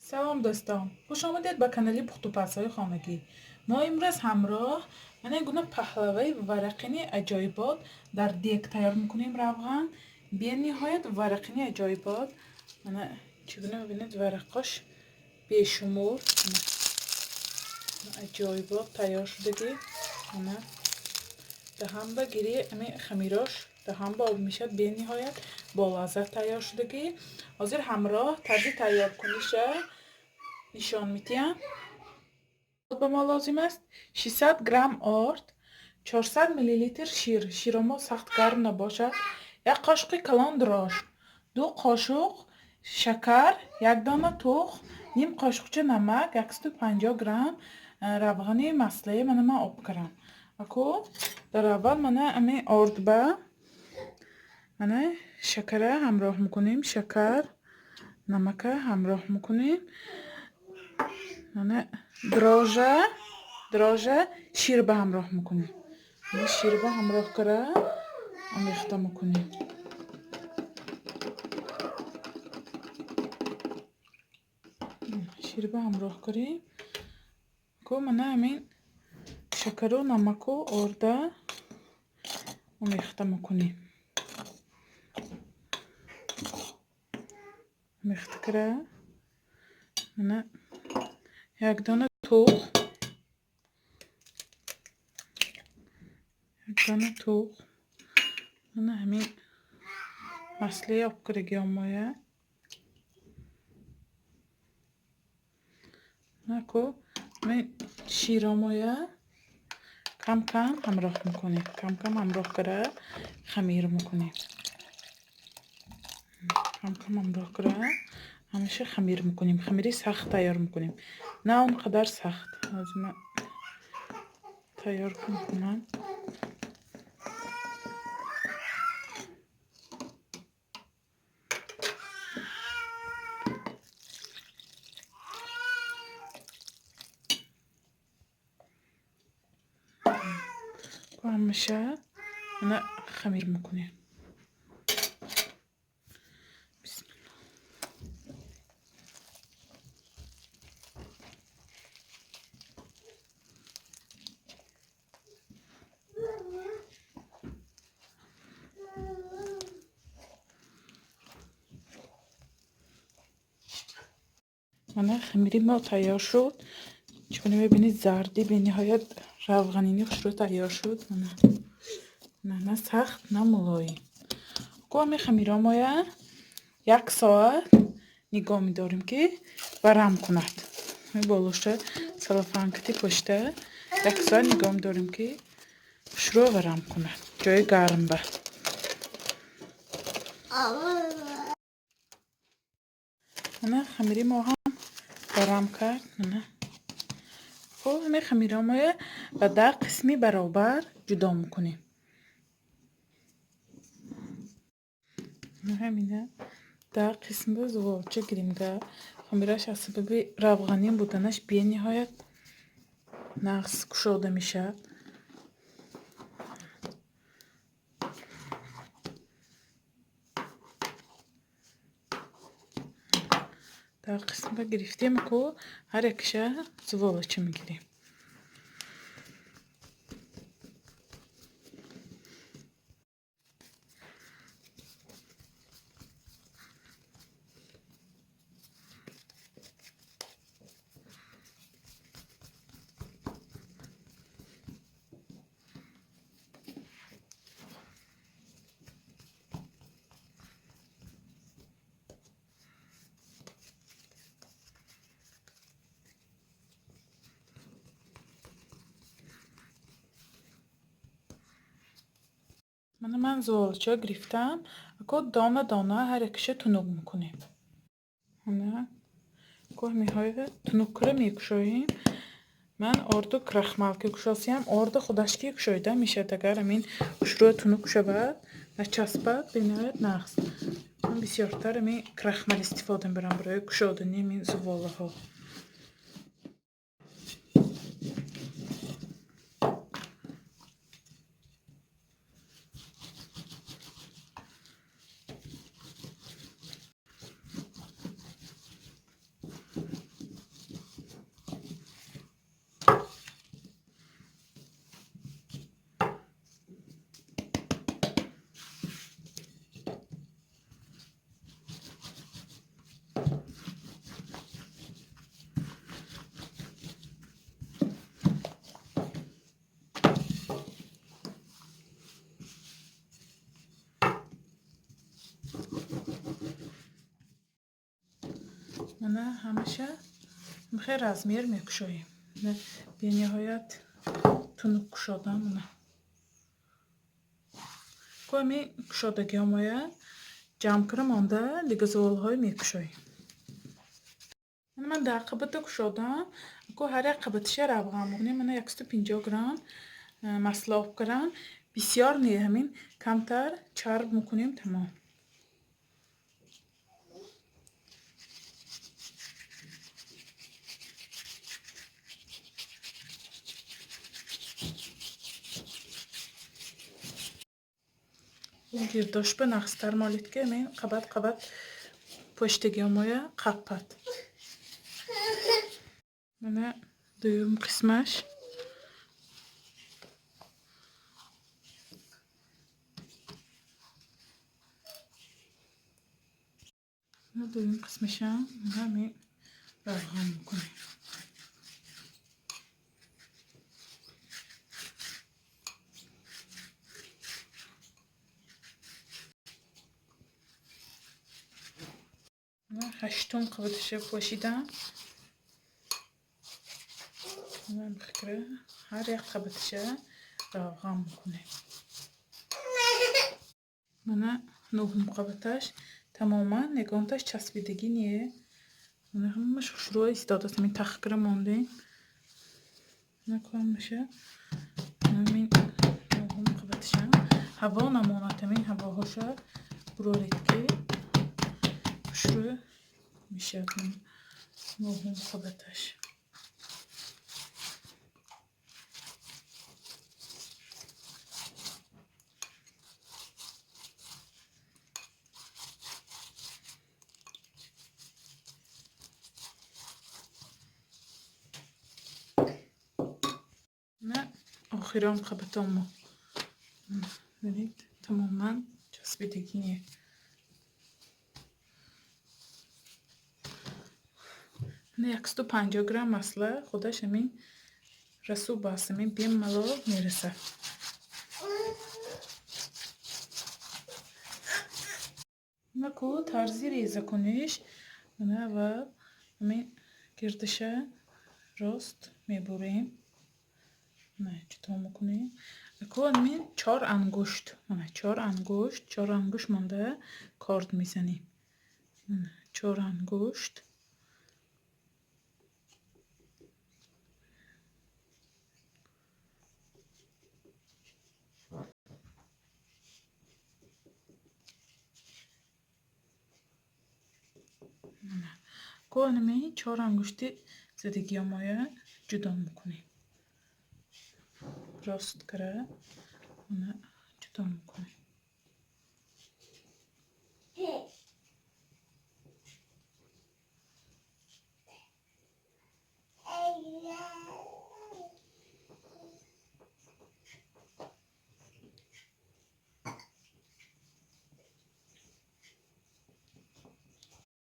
سلام دوستان، خوش آمدید به کانال پختوپزهای خانگی. ما امروز همراه من یک گونه پهلوی ورقینی عجایبات در دیگ تیار میکنیم. روغن به نهایت ورقینی عجایبات. من چگونه ببینید ورقاش بیشمار عجایبات تیار شدگی. من دهم به گیری امی خمیراش دهم با آب میشد به نهایت با لذت تیار شدگی. حاضر همراه طرز تیار کنیشه نشان میدیم. به ما لازم است 600 گرم آرد، 400 میلی لیتر شیر ما سخت گرم نباشد، یک قاشق کلان دراش، 2 قاشق شکر، یک دانه تخم، نیم قاشقچه نمک، 150 گرم روغن مسلح من آب کردم. اکو در اول من امی آرد با من شکر همراه میکنیم، شکر نمک همراه میکنیم. من دراژه شیر به همراه میکنیم. شیر به همراه کرده آمیخته میکنیم. شیر به همراه کردیم که من همین شکر و نمک و آرده آمیخته میکنیم. آمیخته کرده من یک دانه تخم من همین مسلح آب کردگی آمایه نکو من شیر آمایه کم کم همراه میکنیم. کم کم همراه کرده خمیر میکنیم. کم کم همراه کرده همیشه خمیر میکنیم. خمیری سخت تیار میکنیم، نه اونقدر سخت. از من تیار کنم. همیشه من خمیر میکنیم. بسم الله. من خمیری ما تیار شد. چون میبینید زردی به نهایت روغنینی خوش رو تیار شد. نه سخت نه ملایم. می خمیرا مایه 1 ساعت نگاه میداریم که ورم کند. بالوشه سلافانکتی پشته 1 ساعت نگاه میداریم که خوش رو ورم کند. جای گرم به من خمیری ما هم ورم کرد. خب همه خمیرا ما و در قسمی برابر جدا میکنیم. همینه در قسم زوارچه گیریم که خمیراش از سبب روغنی بودنش به نهایت نقص کشاده میشه. در قسم گرفتیم که هر یکشه زوارچه میگیریم. من زوارچه گرفتم که دانه دانه هر یکشه تنوگ میکنیم. که میهای تنوگ کرده میکشاییم. من آردو کرخمال که کشاسیم آرد خودش که کشایده میشه. اگر امین کشروی تنوگ شود و چسبد به نهایت نقص. من بسیارتر امین کرخمال استفاده برم برای کشادنی امین زواله ها. mana hamisha خیلی razmer میکشویم. به نهایت تونو کشادم نه. کمی کشادگی همایا جمع کردم آنده دیگه زولهای میکشویم. من در قبط کشادم. کو هر یک قبطش را بگم میکنیم. من 150 گرم مسلوب کردم. بسیار نه همین کمتر چرب میکنیم تمام. گرداش به نقصتر مالید که من قبط پشتگی همایا قبط. من دویم قسمش دویم قسمشم همین روغن میکنیم. من 8 قبطش پوشیدم. من بخکره هر یک قبطش روغن میکنیم. من 9 قبطش تماما نگانتش چسبیدگی نیه. من همش شروع استعداد من تخکر مونده نکنم میشه. من 9 قبطشم هوا نمونت من هواهاش برورید که شروع میشه. من 9 قبطش نه آخرام قبطامو ببینید تماما چسبیدگی نیه. نه 150 گرم مسله خودش همین رسو باست همین بیم ملو میرسه. نکو ترزی ریزه کنیش من اول همین گردشه راست میبریم. نه چطور میکنیم؟ نکو همین 4 انگشت من 4 انگشت مونده کارد میزنیم. 4 انگشت کنیم 4 انگشتی زدگی همایا جدا میکنیم. راست کره اونه جدا میکنیم.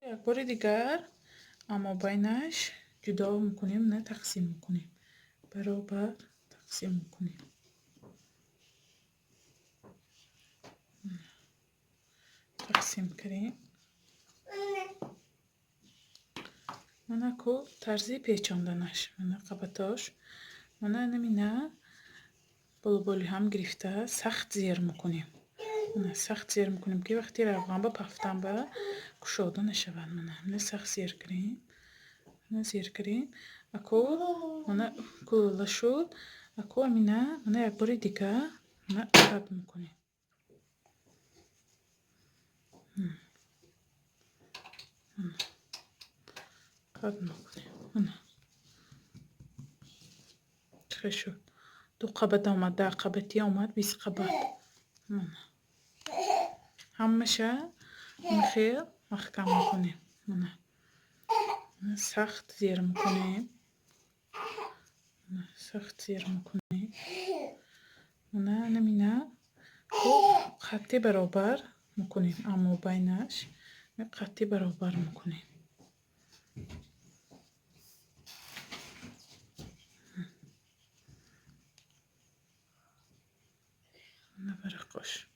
یک بار دیگر اما بینش جدا میکنیم نه تقسیم میکنیم. برابر تقسیم میکنیم. تقسیم کردیم. من کو ترزی پیچاندنش من قبطاش من نمینه بلبلی هم گرفته سخت زیر میکنیم. من سخت زیر میکنیم که وقتی روغن با پفتن با کشاده نشود. من سخت زیر کریم. من زیر کریم. اکو من کلوله شد. اکو امینه من یک بار دیگه من قد میکنیم. قد میکنیم. چه شد؟ 2 قبط آمد 10 قبطی آمد 20 قبط. همشه خیلی محکم میکنیم. سخت زیر میکنیم. سخت زیر میکنیم. نمینه خطی برابر میکنیم. اما بینش خطی برابر میکنیم. نبرقش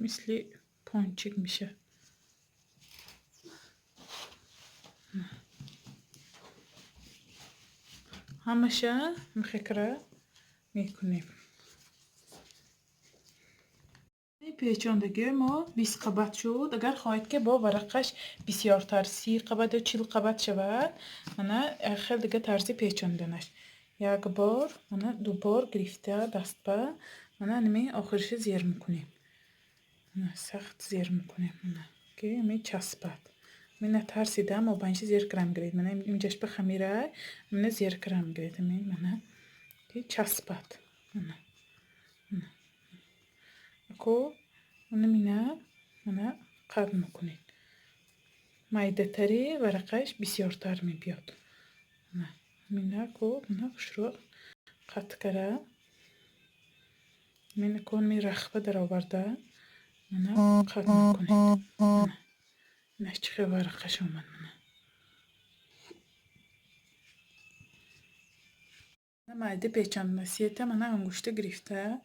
مثل پانچیک میشه. همشه مخکره میکنیم. پیچاندگی ما 20 قبط شد. اگر خواهید که با ورقش بسیارتر 30 قبط یا 40 قبط شود، من خیلی دیگه ترسی پیچاندنش. یک بار من دو بار گرفته دست به من نمی آخرش زیر میکنیم. سخت زیر میکنیم که می چسبد. من ترسیدم و بنش زیر کرم گرید. من اینجاش به خمیره من زیر کرم گرید. من که چسبد. اکو من قد میکنید. مایده تری ورقش بسیارتر می بیاد. من کو من شروع قد کرده. من کن می رخبه در آورده. من قد میکنید. نشچه ورقش اومد. من مایده پیچاندم. سیته من انگشته گرفته.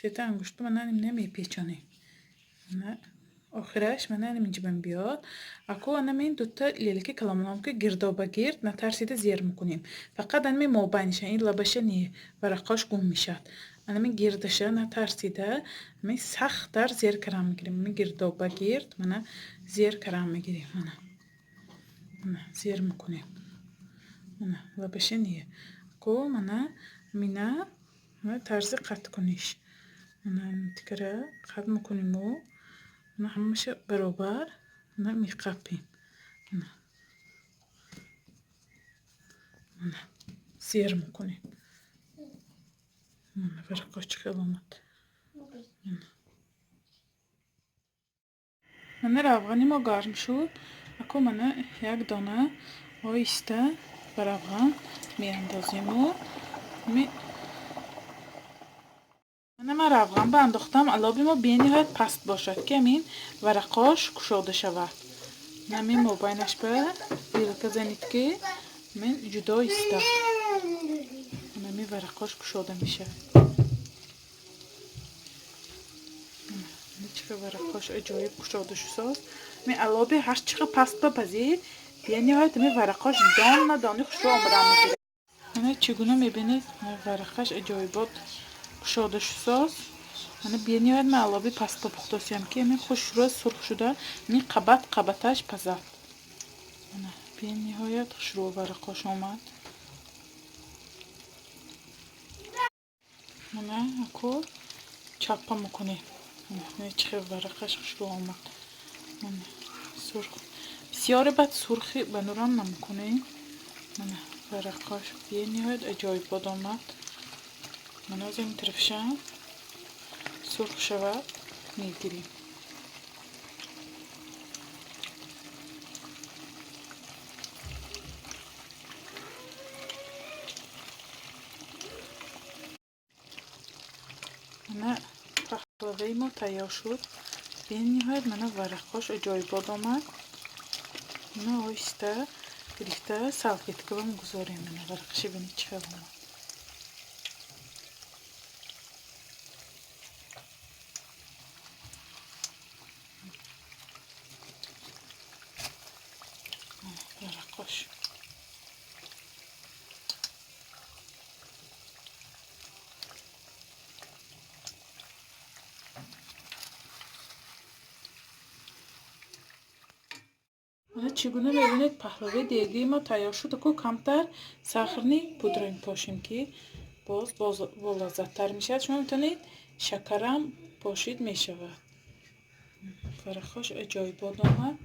سیته انگشته من نمی پیچانه. من آخرش من نمی‌جبم بیاد. اكو انا من دوتا لیلکی کلامنام که گردابا گرد نترسیده زیر میکنیم. فقط انا ما بینشن این لبشه نیه ورقاش گم میشد. انا من گردشه نترسیده من سخت در زیر کرم میگیریم. من گردابا گرد من زیر کرم میگیریم. من زیر میکنیم. من لبشه نیه. اكو من ترسی قط کنیش. من تکره قط میکنیم و من همشه برابر من میقپیم. من زیر میکنیم. من ورقاش خیلی اومد. من افغانی ما گرم شد. اکو من یک دانه آیسته بر افغان میاندازیم و من افغان به انداختم علابی ما بینهایت پست باشد که این ورقاش کشاده شود. نمی مبینش به بیلکه زنید که من جدا ایسته. نمی ورقاش کشاده میشه. چقدر ورقاش عجایب کشاده شد. می علابی هر چقدر پست بپزید بینهایت می ورقاش دانه خوش رو آمدن میگیره. من چگونه میبینید ورقاش عجایبات کشاده شد. من بینهایت می علابی پست پختاسیم که می خوش رو سرخ شده می قبطش پزد. بینهایت خوش رو ورقاش آمد. من اکو چاپا میکنیم. من چقدر ورقاش خوش رو آمد. من سرخ بسیار بد سرخی به نوران نمیکنه. من ورقاش بینهایت عجایب باد آمد. من از این طرفشم سرخ شود میگیریم. من پهلوی ما تیار شد. بینهایت من ورقاش عجایب باد آمد. من آیسته گرفته سلقیت که بگذاریم. من ورقش بینید چقدر آمد. ورقاش چگونه ببینید پهلوی دیگه ما تیار شد. که کمتر ساخرنی پودر پاشیم که باز لذت‌تر میشه. شما میتونید شکرم پاشید میشود. ورقاش عجایب باد آمد.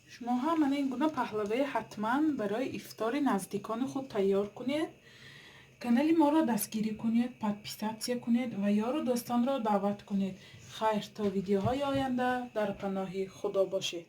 شما هم این گونه پهلوی حتما برای افطار نزدیکان خود تیار کنید. کانال ما را دستگیری کنید، پادپیستاسیا کنید و یار و دوستان را دعوت کنید. خیر تا ویدیوهای آینده در پناه خدا باشید.